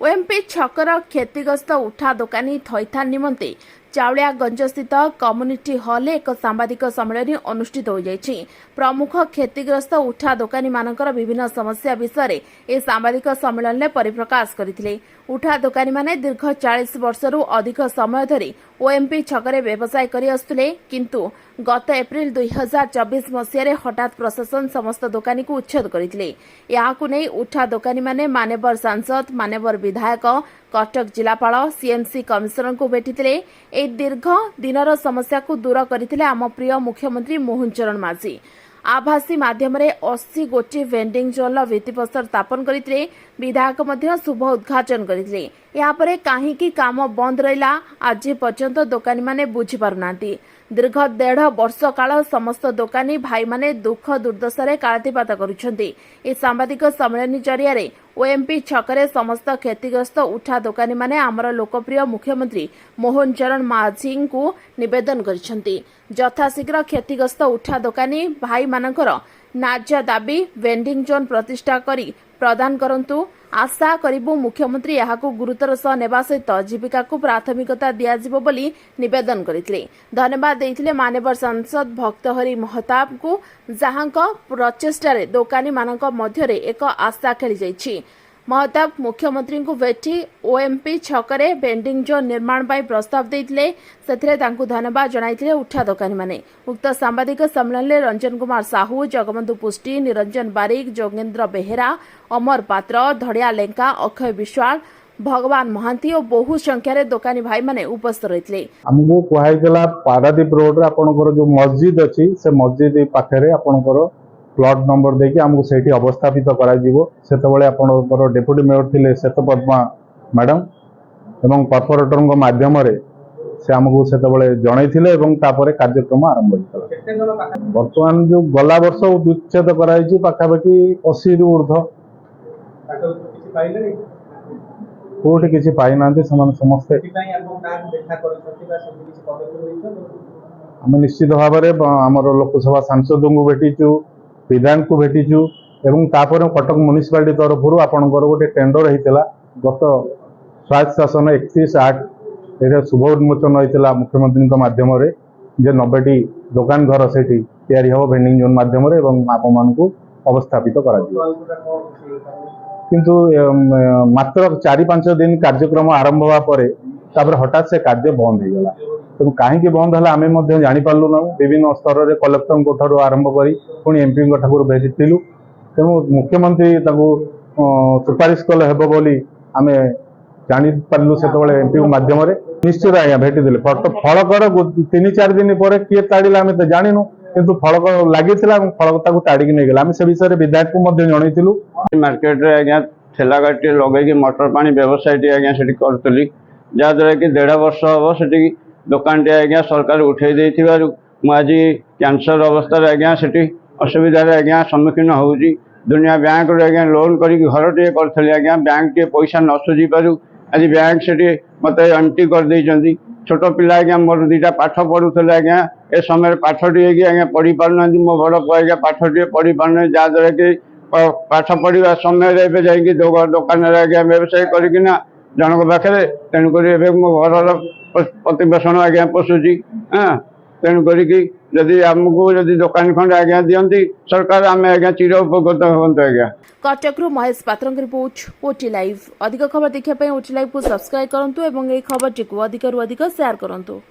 OMP छकर क्षतिग्रस्त उठा दोकानी थैथान निमंते चाउलियागंज स्थित कम्युनिटी हॉल एक सांबादिक सम्मेलन अनुष्ठित हो जायछि। प्रमुख क्षतिग्रस्त उठा दोकानी मानकर विभिन्न समस्या विषय ए सांबादिक सम्मेलन में परिप्रकाश करथिले। उठा दोकानी माने दीर्घ 40 वर्षरू अधिक समय धरी ओएमपी छकरे व्यवसाय करि आसुले, किंतु गत एप्रिल 2024 मसीह हठात प्रशासन समस्त दोकानी को उच्छेद करथिले। याकु नै उठा दोकानी माने मानेवर सांसद, मानेवर विधायक, कटक जिलापाल, सीएमसी कमिशनर को भेटिथिले। ए दीर्घ दिनर समस्या को दूर करथिले आम प्रिय मुख्यमंत्री मोहन चरण माझी। आभासी माध्यम 80 गोटी वेंडिंग जोन भित्तिप्रस्तर स्थापन करते। विधायक मध्य शुभ उद्घाटन करते। यापर कहीं काम बंद रहा आज पर्यंत दोकानी माने बुझी पारुनांती। दीर्घ 1.5 वर्ष काल समस्त दोकानी भाई माने दुख दुर्दशारे कालातिपात करुछंती। ए सांबादिक सम्मेलन जरिया ओएमपी छकरे समस्त क्षतिग्रस्त उठा दोकानी माने आमर लोकप्रिय मुख्यमंत्री मोहन चरण माझी को निवेदन करिसेंती। यथाशीघ्र क्षतिग्रस्त उठा दोकानी भाई मानकर न्याय्य दाबी वेंडिंग जोन प्रतिष्ठा करी प्रदान करंतु। आशा करिबु मुख्यमंत्री याहाकु गुरुतर सह नेबा सहित जीविका को प्राथमिकता दियाजिबो बोली निवेदन करथिले। धन्यवाद देथिले मानेवर सांसद भक्तहरि महताब को, जहांक प्रचेष्टारे दोकानी मानक मध्यरे एक आशा खेली जाइछि। महताब मुख्यमंत्री को भेटी ओएमपी छकरे वेंडिंग जोन निर्माण पर प्रस्ताव देथिले। सेथिरे तांकु धन्यवाद जणाइथिले उठा दोकानी माने। उक्त सांबादिक सम्मेलन में रंजन कुमार साहू, जगबंधु पुष्टि, निरंजन बारिक, जोगेन्द्र बेहेरा, अमर पात्र, धड़िया लेंका, अक्षय विश्वाल, भगवान महांती और बहु संख्यार दोकानी भाई माने उपस्थित रहिथिले। हमको कहला पारादीप रोड रे आपनकर जो मस्जिद अछि से मस्जिद पाखरे आपनकर प्लॉट नंबर देखि हमको सेठी अवस्थापित करा जीवो। सेतबेले आपनकर डेप्यूटी मेयर थिले श्वेतपद्मा मैडम एवं कॉर्पोरेटर को माध्यम रे से हमको सेतबेले जणैथिले एवं तापरे कार्यक्रम आरंभ होइतला। वर्तमान जो गला वर्ष विच्छेद कराइछि पाखापाखि 80 रु ऊर्ध्व कोठी किसी पाई नांती समान समस्ते आम निश्चित भाव में आमर लोकसभा सांसद को भेटीचु, विधायक को भेटीचु एवं तापर कटक म्युनिसिपालिटी तरफ आपणकर गोटे टेंडर होता गत स्वायत्त शासन 31/8 ये शुभ उन्मोचन होता मुख्यमंत्री माध्यम जे 90टी दुकान घर से हम भेंडिंग जोन माध्यम आपण को अवस्थापित करा किंतु मात्र 4-5 दिन कार्यक्रम आरंभ हुआ पर हठात से कार्य बंद हो गला। तेणु कहीं बंद है आम जानी पार्लु ना। विभिन्न स्तर में कलेक्टर ठार आरंभ कर पुणी एमपी ठाकुर भेटिलु। तेणु मुख्यमंत्री सुपारिश कले हे बोली आम जानी पार्लु से एमपी माध्यम निश्चित आज्ञा भेटी फलकर 3-4 दिन पर किए ताड़ा आम तो जानू किंतु फलक लगी फलक ताड़ी नहीं गला। से विषय विधायक को जनईलु। मार्केट रे आज्ञा ठेला गाड़ी लगे मोटर पानी व्यवसाय आज्ञा से करी जहाद्वारा कि 1.5 वर्ष हम से दुकान टे आज्ञा सरकार उठे आज कैंसर अवस्था आज्ञा से असुविधा आज्ञा सम्मुखीन होउची। दुनिया बैंक रे आज्ञा लोन करी घर टे करी आज्ञा बैंक टे पैसा न सुझी पारू आज बैंक से मत एंट्री कर देइचंती। छोट पिला आज्ञा मोर 2टा पाठ पढ़ुले आज्ञा ए समय पाठ टी आज्ञा पढ़ी पारना मो बड़ आज्ञा पाठ टी पढ़ी पारना जहाद्वारा कि पाठ पढ़ा समय जाकि दुकान आज्ञा व्यवसाय करना जनक पाखे तेणुक मो घर प्रतिवेशन आज्ञा पोषुची। हाँ तेणुक जदि आमको जदि दुकान खंड आज्ञा दियंती सरकार आम आज्ञा चिर उपकृत हूँ आज्ञा। कटक महेश पात्र रिपोर्ट ओटी लाइव। अधिक खबर देखा ओटी लाइव को सब्सक्राइब करूँ और खबर टी अधिक शेयर करूँ।